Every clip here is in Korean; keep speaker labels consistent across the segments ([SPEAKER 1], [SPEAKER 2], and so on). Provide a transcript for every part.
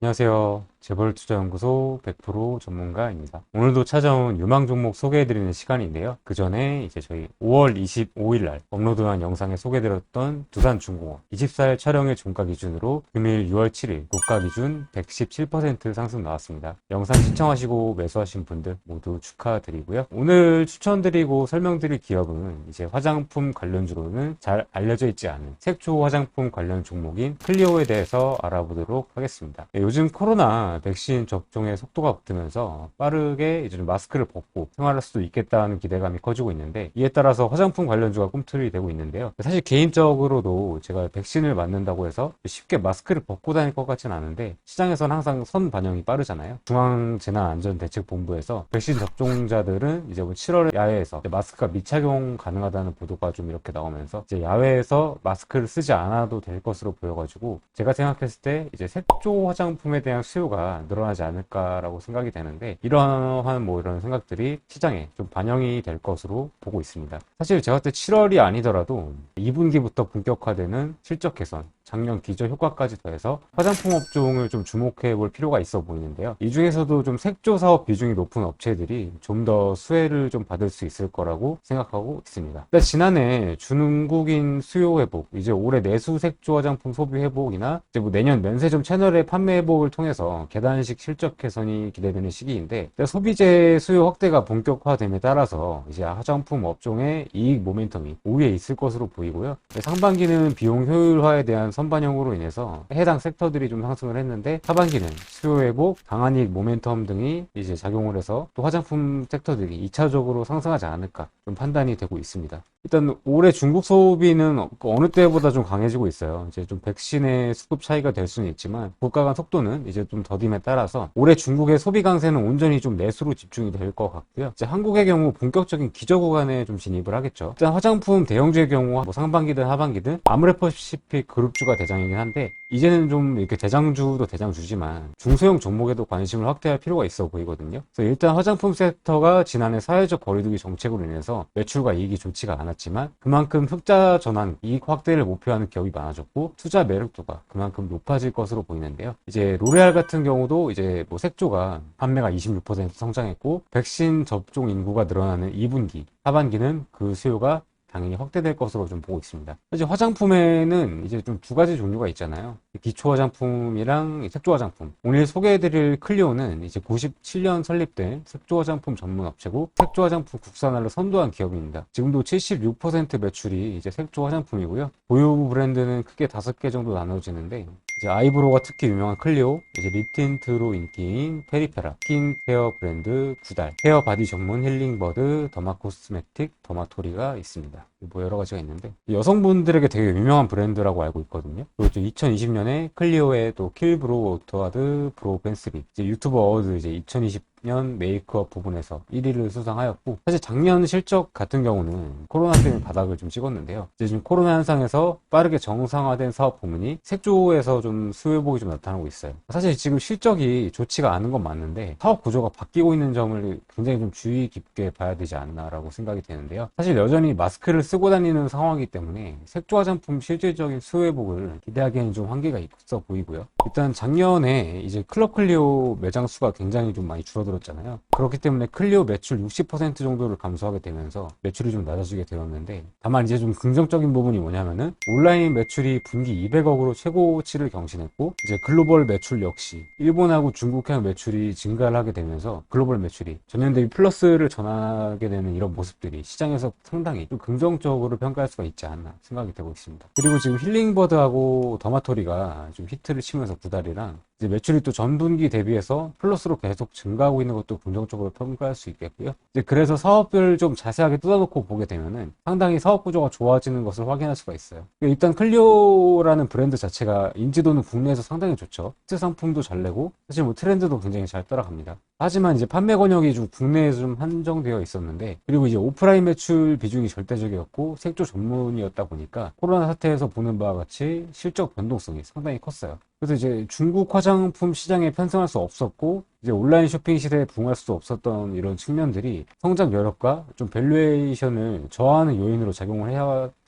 [SPEAKER 1] 안녕하세요. 재벌투자연구소 100% 전문가입니다. 오늘도 찾아온 유망 종목 소개해드리는 시간인데요. 그 전에 이제 저희 5월 25일 날 업로드한 영상에 소개해드렸던 두산중공업 24일 촬영일 종가 기준으로 금일 6월 7일 고가 기준 117% 상승 나왔습니다. 영상 시청하시고 매수하신 분들 모두 축하드리고요. 오늘 추천드리고 설명드릴 기업은 이제 화장품 관련주로는 잘 알려져 있지 않은 색조 화장품 관련 종목인 클리오에 대해서 알아보도록 하겠습니다. 요즘 코로나 백신 접종의 속도가 붙으면서 빠르게 이제 마스크를 벗고 생활할 수도 있겠다는 기대감이 커지고 있는데, 이에 따라서 화장품 관련주가 꿈틀이 되고 있는데요. 사실 개인적으로도 제가 백신을 맞는다고 해서 쉽게 마스크를 벗고 다닐 것 같진 않은데, 시장에서는 항상 선 반영이 빠르잖아요. 중앙재난안전대책본부에서 백신 접종자들은 이제 7월 야외에서 마스크가 미착용 가능하다는 보도가 좀 이렇게 나오면서 이제 야외에서 마스크를 쓰지 않아도 될 것으로 보여가지고, 제가 생각했을 때 이제 색조 화장품에 대한 수요가 늘어나지 않을까라고 생각이 되는데, 이러한 이런 생각들이 시장에 좀 반영이 될 것으로 보고 있습니다. 사실 제가 그때 7월이 아니더라도 2분기부터 본격화되는 실적 개선, 작년 기저 효과까지 더해서 화장품 업종을 좀 주목해 볼 필요가 있어 보이는데요. 이 중에서도 좀 색조 사업 비중이 높은 업체들이 좀 더 수혜를 좀 받을 수 있을 거라고 생각하고 있습니다. 일단 지난해 중국인 수요 회복, 이제 올해 내수 색조 화장품 소비 회복이나 이제 내년 면세점 채널의 판매 회복을 통해서 계단식 실적 개선이 기대되는 시기인데, 소비재 수요 확대가 본격화됨에 따라서 이제 화장품 업종의 이익 모멘텀이 우위에 있을 것으로 보이고요. 상반기는 비용 효율화에 대한 선반영으로 인해서 해당 섹터들이 좀 상승을 했는데, 하반기는 수요 회복, 강한 이익 모멘텀 등이 이제 작용을 해서 또 화장품 섹터들이 2차적으로 상승하지 않을까 좀 판단이 되고 있습니다. 일단 올해 중국 소비는 어느 때보다 좀 강해지고 있어요. 이제 좀 백신의 수급 차이가 될 수는 있지만 국가 간 속도는 이제 좀 더딤에 따라서 올해 중국의 소비 강세는 온전히 좀 내수로 집중이 될 것 같고요. 이제 한국의 경우 본격적인 기저 구간에 좀 진입을 하겠죠. 일단 화장품 대형주의 경우 상반기든 하반기든 아모레퍼시픽 그룹주가 대장이긴 한데, 이제는 좀 이렇게 대장주도 대장주지만 중소형 종목에도 관심을 확대할 필요가 있어 보이거든요. 그래서 일단 화장품 섹터가 지난해 사회적 거리두기 정책으로 인해서 매출과 이익이 좋지가 않았지만, 그만큼 흑자 전환, 이익 확대를 목표하는 기업이 많아졌고 투자 매력도가 그만큼 높아질 것으로 보이는데요. 이제 로레알 같은 경우도 이제 색조가 판매가 26% 성장했고, 백신 접종 인구가 늘어나는 2분기, 하반기는 그 수요가 당연히 확대될 것으로 좀 보고 있습니다. 사실 화장품에는 이제 좀 두 가지 종류가 있잖아요. 기초 화장품이랑 색조 화장품. 오늘 소개해드릴 클리오는 이제 97년 설립된 색조 화장품 전문 업체고, 색조 화장품 국산화를 선도한 기업입니다. 지금도 76% 매출이 이제 색조 화장품이고요. 보유 브랜드는 크게 5개 정도 나눠지는데, 이제 아이브로우가 특히 유명한 클리오, 이제 립틴트로 인기인 페리페라, 스킨케어 브랜드 구달, 헤어 바디 전문 힐링버드, 더마 코스메틱, 더마토리가 있습니다. 여러 가지가 있는데 여성분들에게 되게 유명한 브랜드라고 알고 있거든요. 그리고 또 2020년에 클리오의 또 킬브로우 어워드 브로우 펜슬이 이제 유튜버 어워드 이제 2020년 메이크업 부분에서 1위를 수상하였고, 사실 작년 실적 같은 경우는 코로나 때문에 바닥을 좀 찍었는데요. 이제 지금 코로나 현상에서 빠르게 정상화된 사업 부문이 색조에서 좀 수요 회복이 좀 나타나고 있어요. 사실 지금 실적이 좋지가 않은 건 맞는데 사업 구조가 바뀌고 있는 점을 굉장히 좀 주의 깊게 봐야 되지 않나라고 생각이 되는데요. 사실 여전히 마스크를 쓰고 다니는 상황이기 때문에 색조 화장품 실질적인 수요 회복을 기대하기에는 좀 한계가 있어 보이고요. 일단 작년에 이제 클럽 클리오 매장 수가 굉장히 좀 많이 줄어들었잖아요. 그렇기 때문에 클리오 매출 60% 정도를 감소하게 되면서 매출이 좀 낮아지게 되었는데, 다만 이제 좀 긍정적인 부분이 뭐냐면은 온라인 매출이 분기 200억으로 최고치를 경신했고, 이제 글로벌 매출 역시 일본하고 중국향 매출이 증가를 하게 되면서 글로벌 매출이 전년 대비 플러스를 전하게 되는 이런 모습들이 시장에서 상당히 좀 긍정적으로 평가할 수가 있지 않나 생각이 되고 있습니다. 그리고 지금 힐링버드하고 더마토리가 좀 히트를 치면서 구달이랑 이제 매출이 또 전분기 대비해서 플러스로 계속 증가하고 있는 것도 긍정적으로 평가할 수 있겠고요. 이제 그래서 사업을 좀 자세하게 뜯어놓고 보게 되면은 상당히 사업 구조가 좋아지는 것을 확인할 수가 있어요. 일단 클리오라는 브랜드 자체가 인지도는 국내에서 상당히 좋죠. 히트 상품도 잘 내고 사실 트렌드도 굉장히 잘 따라갑니다. 하지만 이제 판매 권역이 좀 국내에서 좀 한정되어 있었는데, 그리고 이제 오프라인 매출 비중이 절대적이었고 색조 전문이었다 보니까 코로나 사태에서 보는 바와 같이 실적 변동성이 상당히 컸어요. 그래서 이제 중국 화장품 시장에 편승할 수 없었고, 이제 온라인 쇼핑 시대에 부응할 수 없었던 이런 측면들이 성장 여력과 좀 밸류에이션을 저하하는 요인으로 작용을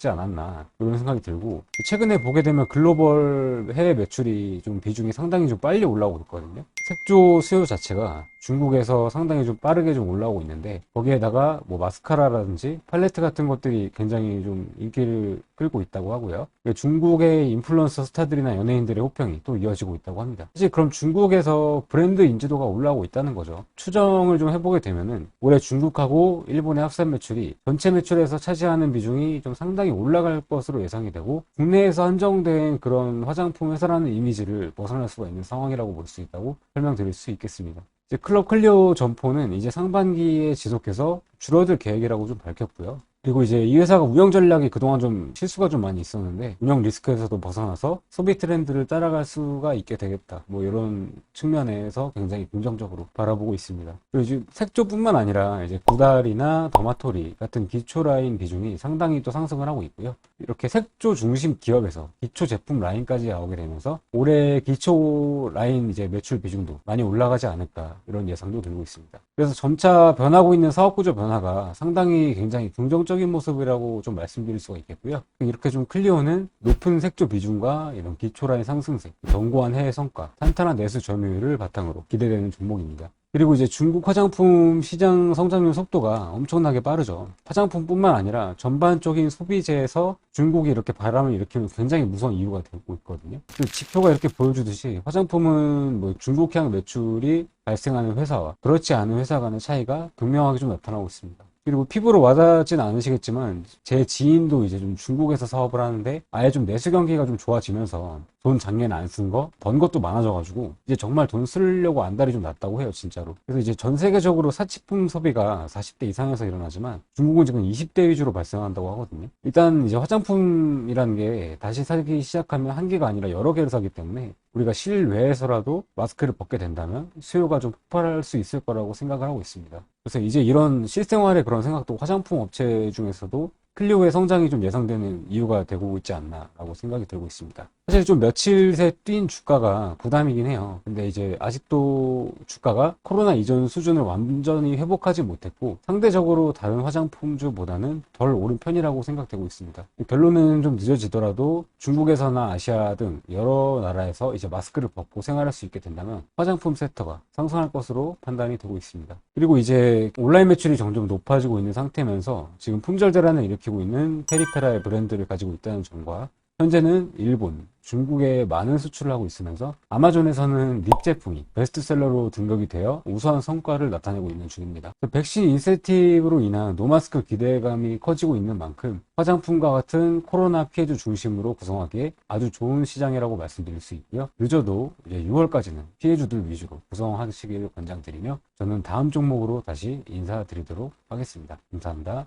[SPEAKER 1] 있지 않았나 이런 생각이 들고, 최근에 보게 되면 글로벌 해외 매출이 좀 비중이 상당히 좀 빨리 올라오고 있거든요. 색조 수요 자체가 중국에서 상당히 좀 빠르게 좀 올라오고 있는데, 거기에다가 뭐 마스카라라든지 팔레트 같은 것들이 굉장히 좀 인기를 끌고 있다고 하고요. 중국의 인플루언서 스타들이나 연예인들의 호평이 또 이어지고 있다고 합니다. 사실 그럼 중국에서 브랜드 인지도가 올라오고 있다는 거죠. 추정을 좀 해보게 되면은 올해 중국하고 일본의 합산 매출이 전체 매출에서 차지하는 비중이 좀 상당히 올라갈 것으로 예상이 되고, 국내에서 한정된 그런 화장품 회사라는 이미지를 벗어날 수가 있는 상황이라고 볼 수 있다고 설명드릴 수 있겠습니다. 이제 클럽 클리오 점포는 이제 상반기에 지속해서 줄어들 계획이라고 좀 밝혔고요. 그리고 이제 이 회사가 운영 전략이 그동안 좀 실수가 좀 많이 있었는데, 운영 리스크에서도 벗어나서 소비 트렌드를 따라갈 수가 있게 되겠다, 뭐 이런 측면에서 굉장히 긍정적으로 바라보고 있습니다. 그리고 이제 색조뿐만 아니라 이제 구달이나 더마토리 같은 기초 라인 비중이 상당히 또 상승을 하고 있고요. 이렇게 색조 중심 기업에서 기초 제품 라인까지 나오게 되면서 올해 기초 라인 이제 매출 비중도 많이 올라가지 않을까, 이런 예상도 들고 있습니다. 그래서 점차 변하고 있는 사업 구조 변화가 상당히 굉장히 긍정적인 모습이라고 좀 말씀드릴 수가 있겠고요. 이렇게 좀 클리오는 높은 색조 비중과 이런 기초 라인 상승세, 견고한 해외 성과, 탄탄한 내수 점유율을 바탕으로 기대되는 종목입니다. 그리고 이제 중국 화장품 시장 성장률 속도가 엄청나게 빠르죠. 화장품뿐만 아니라 전반적인 소비재에서 중국이 이렇게 바람을 일으키면 굉장히 무서운 이유가 되고 있거든요. 지표가 이렇게 보여주듯이 화장품은 뭐 중국향 매출이 발생하는 회사와 그렇지 않은 회사 간의 차이가 극명하게 좀 나타나고 있습니다. 그리고 피부로 와닿진 않으시겠지만, 제 지인도 이제 좀 중국에서 사업을 하는데 아예 좀 내수 경기가 좀 좋아지면서 돈 작년에 안 쓴 거, 번 것도 많아져가지고 이제 정말 돈 쓰려고 안달이 좀 났다고 해요, 진짜로. 그래서 이제 전 세계적으로 사치품 소비가 40대 이상에서 일어나지만 중국은 지금 20대 위주로 발생한다고 하거든요. 일단 이제 화장품이라는 게 다시 사기 시작하면 한 개가 아니라 여러 개를 사기 때문에, 우리가 실외에서라도 마스크를 벗게 된다면 수요가 좀 폭발할 수 있을 거라고 생각을 하고 있습니다. 그래서 이제 이런 실생활의 그런 생각도 화장품 업체 중에서도 클리오의 성장이 좀 예상되는 이유가 되고 있지 않나라고 생각이 들고 있습니다. 사실 좀 며칠 새 뛴 주가가 부담이긴 해요. 근데 이제 아직도 주가가 코로나 이전 수준을 완전히 회복하지 못했고, 상대적으로 다른 화장품주보다는 덜 오른 편이라고 생각되고 있습니다. 결론은 좀 늦어지더라도 중국에서나 아시아 등 여러 나라에서 이제 마스크를 벗고 생활할 수 있게 된다면 화장품 섹터가 상승할 것으로 판단이 되고 있습니다. 그리고 이제 온라인 매출이 점점 높아지고 있는 상태면서 지금 품절 대란을 일으키고 있는 페리페라의 브랜드를 가지고 있다는 점과, 현재는 일본, 중국에 많은 수출을 하고 있으면서 아마존에서는 립 제품이 베스트셀러로 등극이 되어 우수한 성과를 나타내고 있는 중입니다. 백신 인센티브로 인한 노마스크 기대감이 커지고 있는 만큼 화장품과 같은 코로나 피해주 중심으로 구성하기에 아주 좋은 시장이라고 말씀드릴 수 있고요. 늦어도 이제 6월까지는 피해주들 위주로 구성하시길 권장드리며, 저는 다음 종목으로 다시 인사드리도록 하겠습니다. 감사합니다.